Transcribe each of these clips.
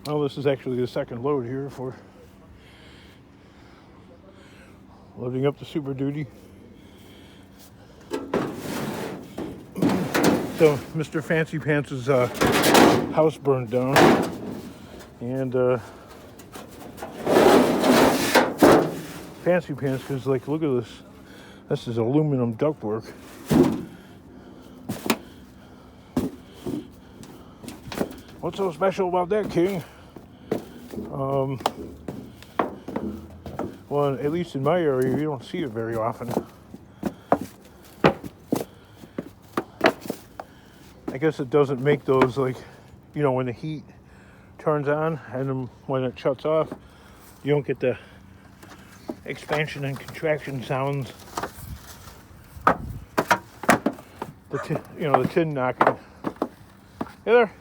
Well, this is actually the second load here for loading up the Super Duty. So Mr. Fancy Pants' house burned down, and Fancy Pants, because like, look at this. This is aluminum ductwork. What's so special about that, King? Well, at least in my area, you don't see it very often. I guess it doesn't make those, like, you know, when the heat turns on and then when it shuts off, you don't get the expansion and contraction sounds. The tin knocking. Hey there.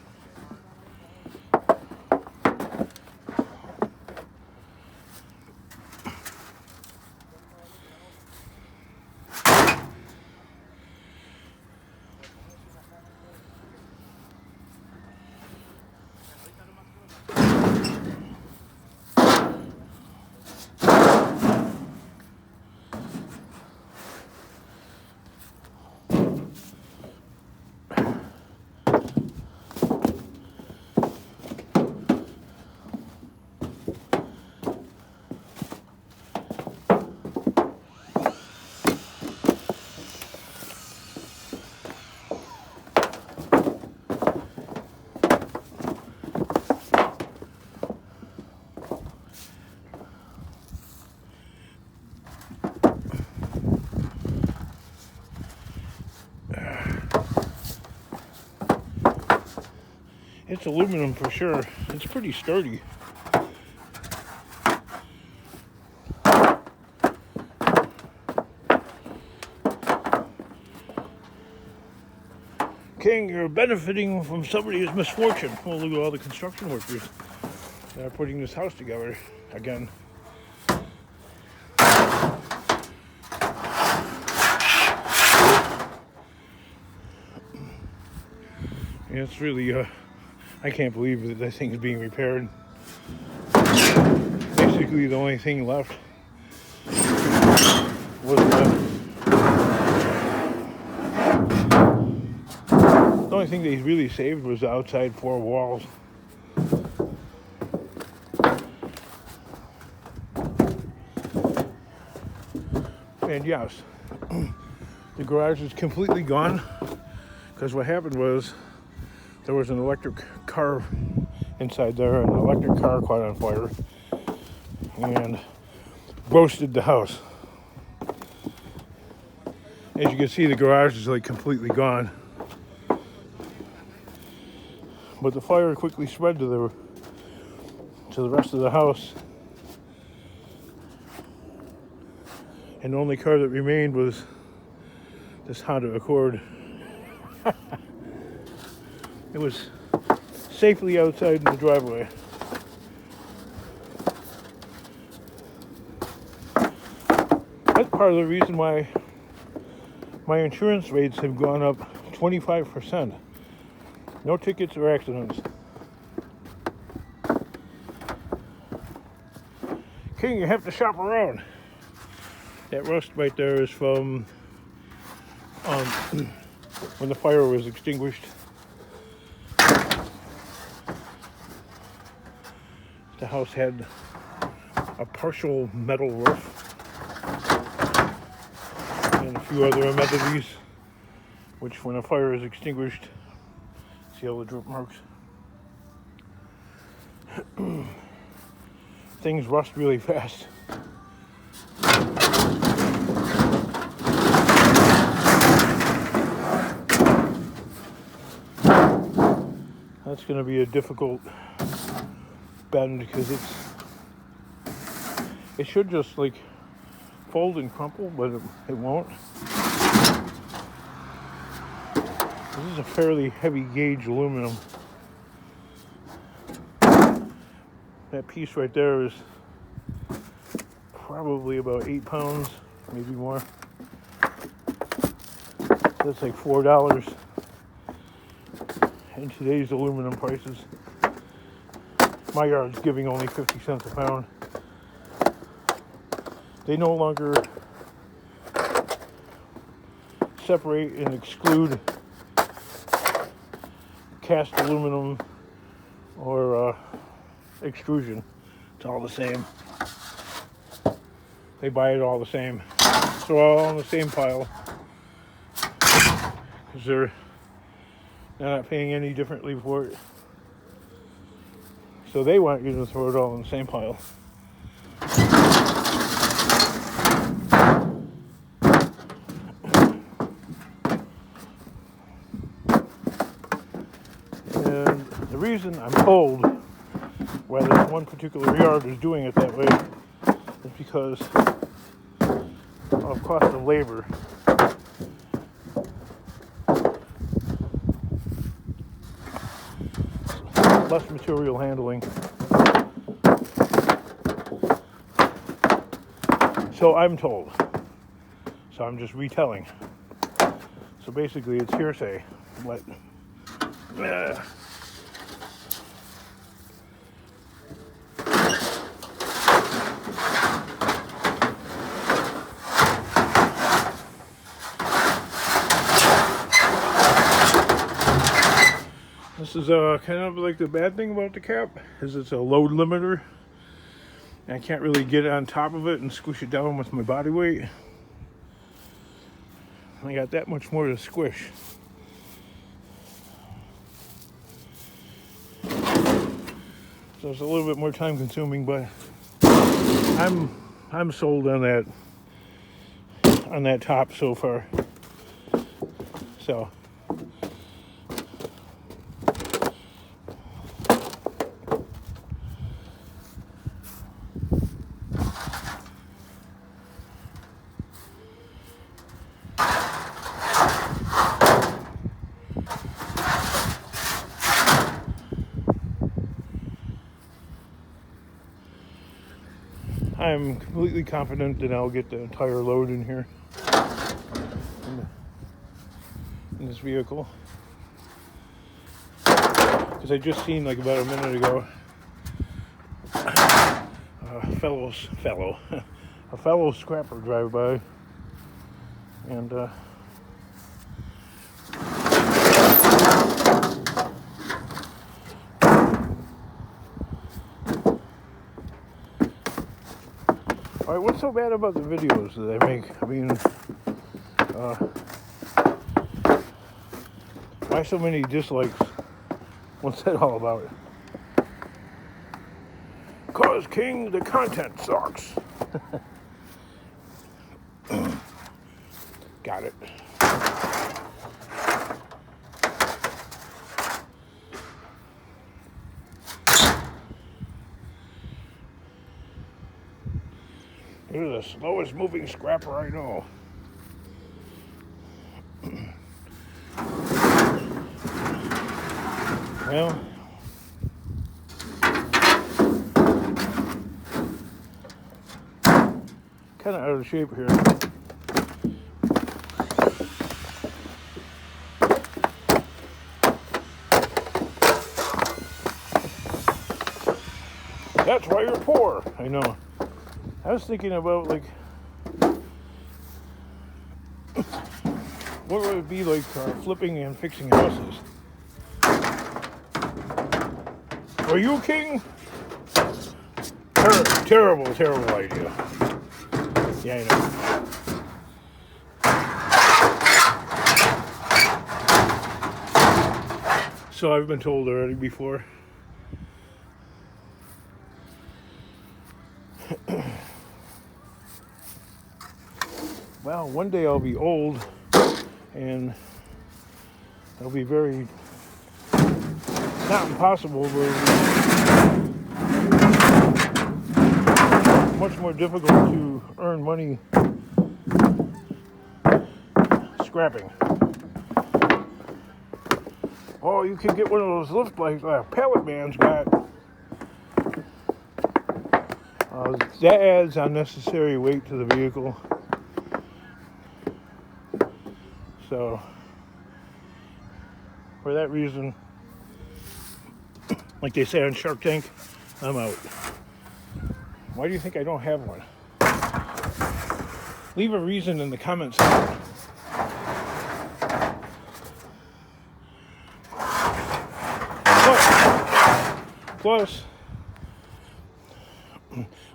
It's aluminum for sure. It's pretty sturdy. King, you're benefiting from somebody's misfortune. Well, look at all the construction workers that are putting this house together again. Yeah, it's really, I can't believe that this thing is being repaired. Basically, the only thing left was the only thing they really saved was the outside four walls. And yes, the garage is completely gone, because what happened was there was an electric car inside there, and the electric car caught on fire and roasted the house. As you can see, the garage is like completely gone, but the fire quickly spread to the rest of the house, and the only car that remained was this Honda Accord. It was safely outside in the driveway. That's part of the reason why my insurance rates have gone up 25%. No tickets or accidents. King, you have to shop around. That rust right there is from when the fire was extinguished. The house had a partial metal roof and a few other amenities, which when a fire is extinguished, see all the drip marks? Things rust really fast. That's going to be a difficult bend, because it should just like fold and crumple, but it won't. This is a fairly heavy gauge aluminum. That piece right there is probably about 8 pounds, maybe more. That's like $4 in today's aluminum prices. my yard's giving only 50 cents a pound. They no longer separate and exclude cast aluminum or extrusion. It's all the same. They buy it all the same. So all on the same pile. Because they're not paying any differently for it. So they want you to throw it all in the same pile. And the reason I'm told why this one particular yard is doing it that way is because of cost of labor. Less material handling. So I'm told. So I'm just retelling. So basically it's hearsay. But this is kind of like the bad thing about the cap, is it's a load limiter. And I can't really get on top of it and squish it down with my body weight. I got that much more to squish. So it's a little bit more time consuming, but I'm sold on that top so far. So I'm completely confident that I'll get the entire load in here in this vehicle, because I just seen like about a minute ago a fellow scrapper drive by, and all right, what's so bad about the videos that I make? I mean, why so many dislikes? What's that all about? 'Cause King, the content sucks. Got it. You're the slowest moving scrapper I know. Well, kind of out of shape here. That's why you're poor. I know. I was thinking about, like, what would it be like flipping and fixing houses? Are you king? Terrible idea. Yeah, I know. So I've been told already before. Well, one day I'll be old, and it'll be very, not impossible, but much more difficult to earn money scrapping. Oh, you can get one of those lift like pallet man's got. That adds unnecessary weight to the vehicle. So, for that reason, like they say on Shark Tank, I'm out. Why do you think I don't have one? Leave a reason in the comments section. Plus,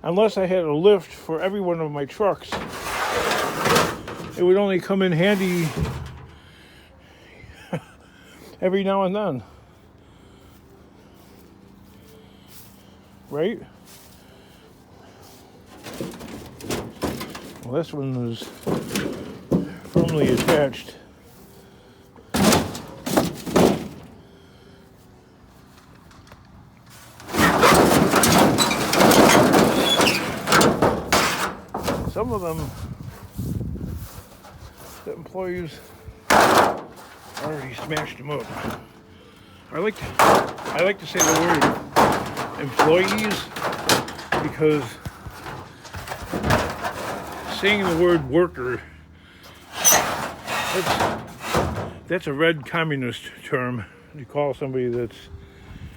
unless I had a lift for every one of my trucks, it would only come in handy every now and then. Right? Well, this one was firmly attached. Some of them, the employees already smashed them up. I like to say the word employees because saying the word worker, that's a red communist term. You call somebody that's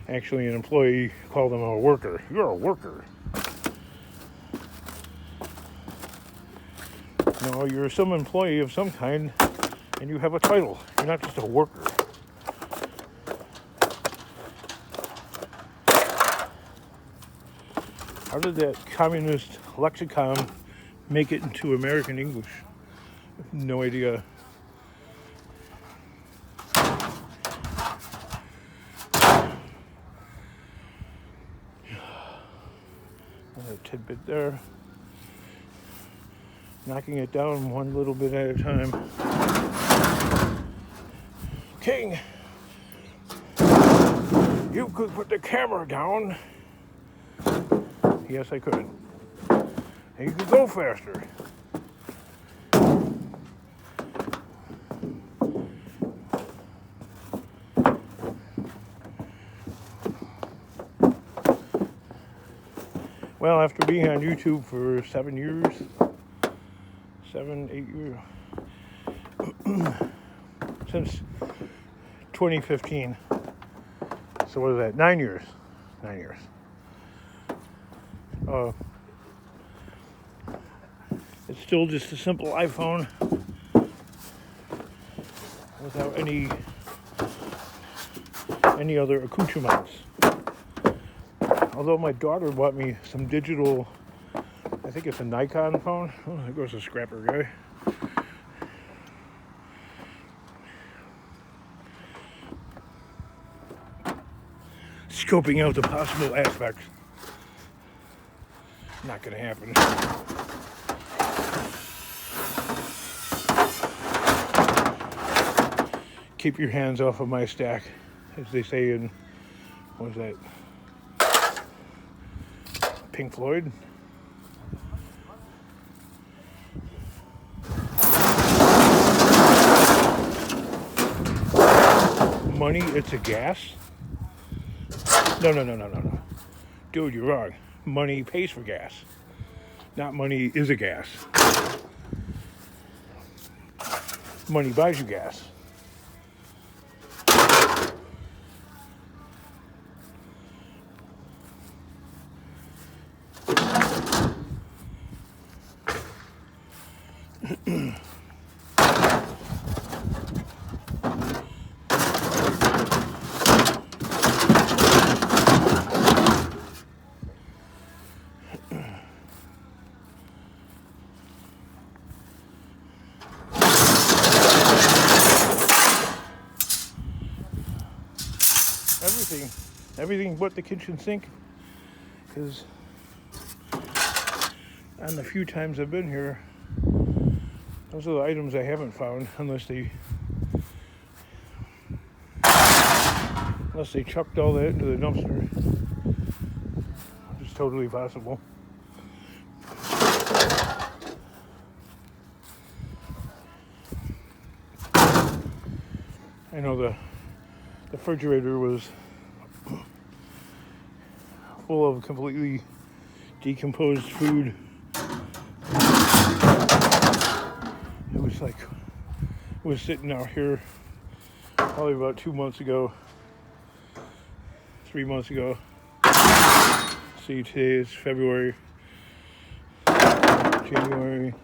actually an employee, call them a worker. You're a worker. No, you're some employee of some kind, and you have a title. You're not just a worker. How did that communist lexicon make it into American English? No idea. Another tidbit there. Knocking it down one little bit at a time. King, you could put the camera down. Yes, I could. And you could go faster. Well, after being on YouTube for 7 years, 7, 8 years, since 2015. So what is that? 9 years. 9 years. It's still just a simple iPhone without any other accoutrements. Although my daughter bought me some digital, I think it's a Nikon phone. Oh, there goes a scrapper guy. Scoping out the possible aspects. Not gonna happen. Keep your hands off of my stack, as they say in, what was that? Pink Floyd? Money, it's a gas? No. Dude, you're wrong. Money pays for gas. Not money is a gas. Money buys you gas. Everything but the kitchen sink, because on the few times I've been here, those are the items I haven't found, unless they chucked all that into the dumpster, which is totally possible. I know the refrigerator was full of completely decomposed food. It was sitting out here probably about 2 months ago, 3 months ago. see, today is February, January.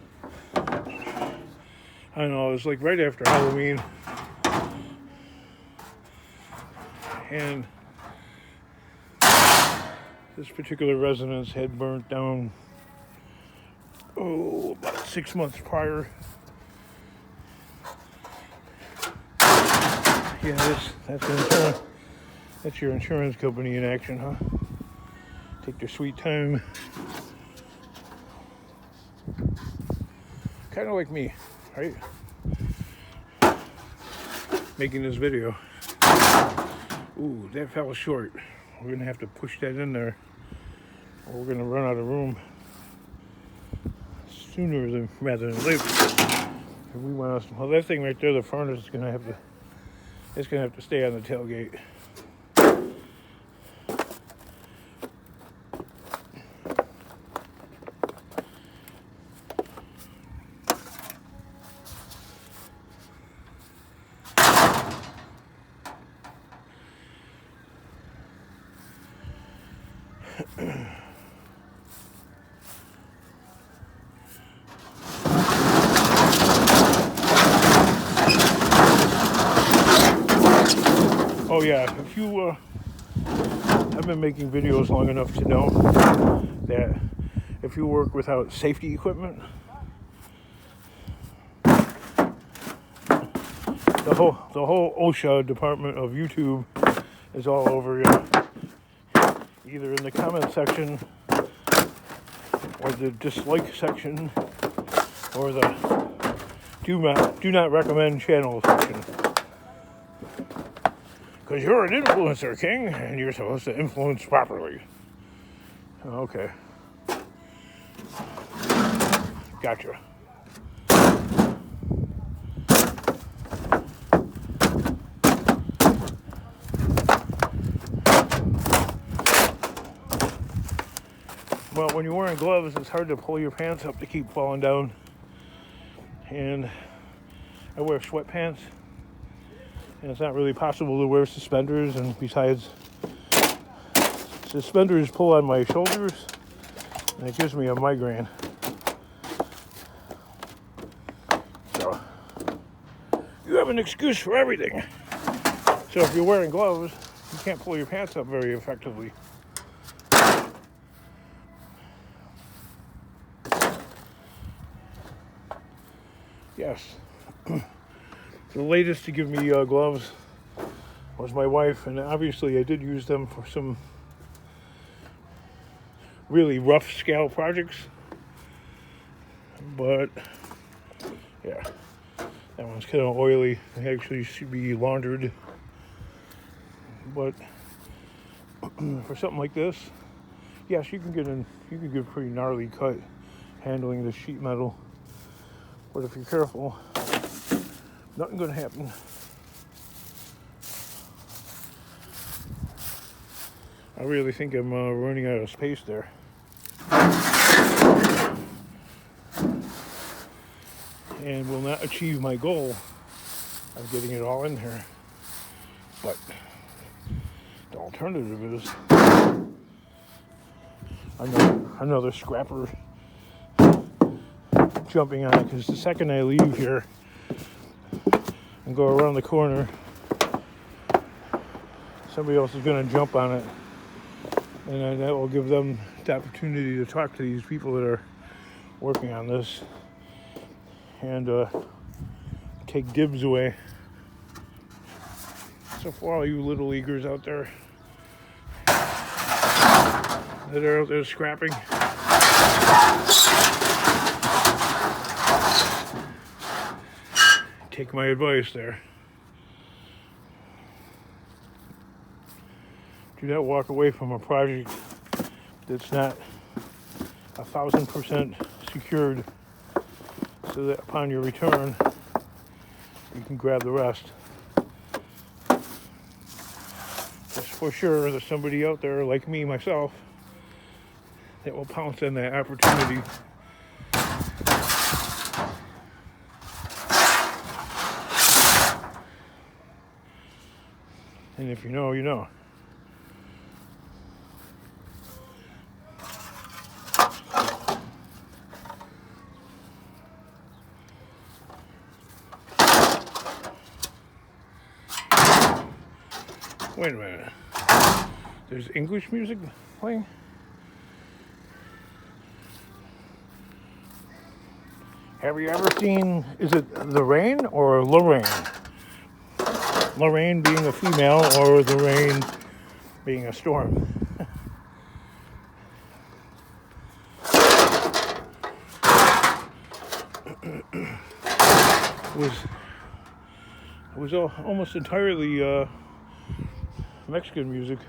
I don't know, it was like right after Halloween. And this particular residence had burnt down, about 6 months prior. Yeah, that's your insurance company in action, huh? Take their sweet time. Kind of like me, right? Making this video. Ooh, that fell short. We're gonna have to push that in there, or we're gonna run out of room sooner rather than later. If we want to, well, that thing right there, the furnace is gonna have to stay on the tailgate. Oh yeah, I've been making videos long enough to know that if you work without safety equipment, the whole OSHA department of YouTube is all over you, either in the comment section or the dislike section or the do not recommend channel section. Because you're an influencer, King, and you're supposed to influence properly. Okay. Gotcha. Well, when you're wearing gloves, it's hard to pull your pants up to keep falling down. And I wear sweatpants. And it's not really possible to wear suspenders, and besides, suspenders pull on my shoulders, and it gives me a migraine. So, you have an excuse for everything. So if you're wearing gloves, you can't pull your pants up very effectively. Yes. The latest to give me gloves was my wife, and obviously I did use them for some really rough scale projects. But yeah, that one's kind of oily. It actually should be laundered. But for something like this, yes, you can get a pretty gnarly cut handling the sheet metal. But if you're careful, nothing gonna happen. I really think I'm running out of space there. And will not achieve my goal of getting it all in here. But the alternative is another scrapper jumping on it, because the second I leave here and go around the corner, somebody else is going to jump on it, and that will give them the opportunity to talk to these people that are working on this and take dibs away. So for all you little leaguers out there that are out there scrapping, take my advice there. Do not walk away from a project that's not 1,000% secured, so that upon your return, you can grab the rest. Just for sure, there's somebody out there like me, myself, that will pounce on that opportunity. And if you know, you know. Wait a minute. There's English music playing? Have you ever seen, is it the Rain or Lorraine? Lorraine being a female or the rain being a storm. It was almost entirely Mexican music.